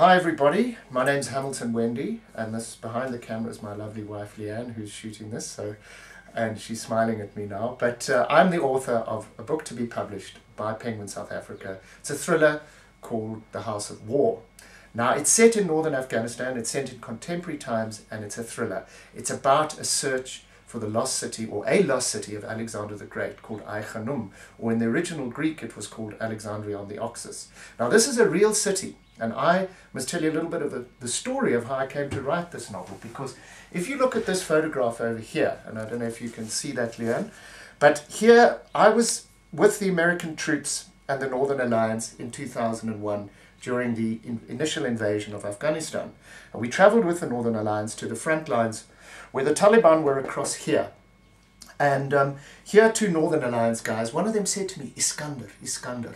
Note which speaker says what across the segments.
Speaker 1: Hi everybody, my name's Hamilton Wende, and this behind the camera is my lovely wife Leanne, who's shooting this, and she's smiling at me now. But I'm the author of a book to be published by Penguin South Africa. It's a thriller called The House of War. Now, it's set in northern Afghanistan, it's set in contemporary times, and it's a thriller. It's about a search for the lost city, or a lost city of Alexander the Great, called Ai-Khanum, or in the original Greek it was called Alexandria on the Oxus. Now, this is a real city, and I must tell you a little bit of the story of how I came to write this novel, because if you look at this photograph over here, and I don't know if you can see that, Leanne, but here I was with the American troops and the Northern Alliance in 2001 during the initial invasion of Afghanistan. And we traveled with the Northern Alliance to the front lines where the Taliban were across here. And here two Northern Alliance guys, one of them said to me, Iskander, Iskander,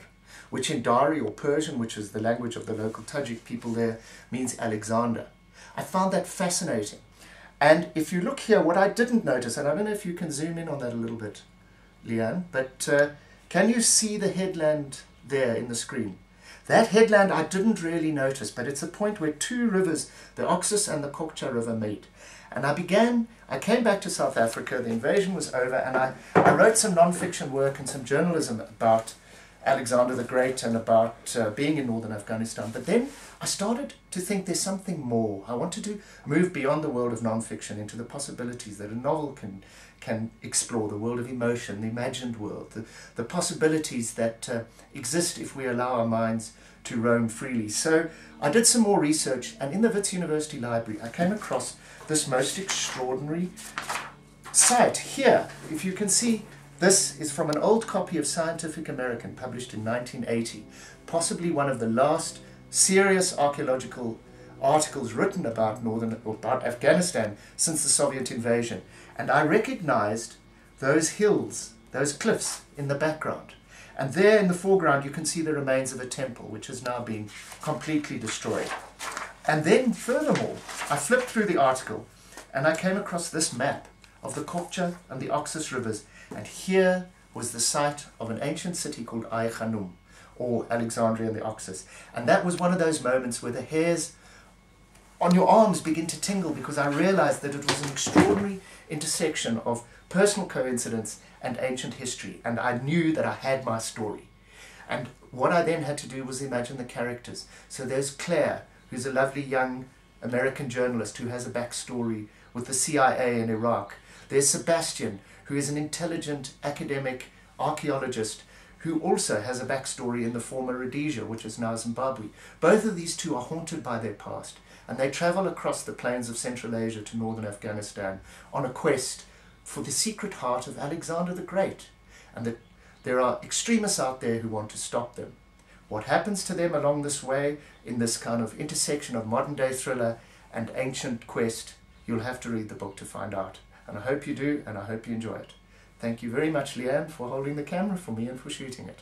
Speaker 1: which in Dari or Persian, which is the language of the local Tajik people there, means Alexander. I found that fascinating. And if you look here, what I didn't notice, and I don't know if you can zoom in on that a little bit, Leanne, but can you see the headland there in the screen? That headland I didn't really notice, but it's a point where two rivers, the Oxus and the Kokcha River, meet. And I came back to South Africa, the invasion was over, and I wrote some non-fiction work and some journalism about Alexander the Great and about being in northern Afghanistan. But then I started to think there's something more. I wanted to move beyond the world of non-fiction into the possibilities that a novel can explore, the world of emotion, the imagined world, the possibilities that exist if we allow our minds to roam freely. So I did some more research, and in the Wits University Library I came across this most extraordinary site here. If you can see, this is from an old copy of Scientific American published in 1980, possibly one of the last serious archaeological articles written about Afghanistan since the Soviet invasion. And I recognized those hills, those cliffs in the background. And there in the foreground you can see the remains of a temple which has now been completely destroyed. And then furthermore, I flipped through the article and I came across this map of the Kokcha and the Oxus rivers, and here was the site of an ancient city called Ai-Khanum, or Alexandria and the Oxus. And that was one of those moments where the hairs on your arms begin to tingle, because I realized that it was an extraordinary intersection of personal coincidence and ancient history, and I knew that I had my story. And what I then had to do was imagine the characters. So there's Claire, who's a lovely young American journalist who has a backstory with the CIA in Iraq. There's Sebastian, who is an intelligent academic archaeologist who also has a backstory in the former Rhodesia, which is now Zimbabwe. Both of these two are haunted by their past, and they travel across the plains of Central Asia to northern Afghanistan on a quest for the secret heart of Alexander the Great, and that there are extremists out there who want to stop them. What happens to them along this way, in this kind of intersection of modern day thriller and ancient quest, you'll have to read the book to find out. And I hope you do, and I hope you enjoy it. Thank you very much, Leanne, for holding the camera for me and for shooting it.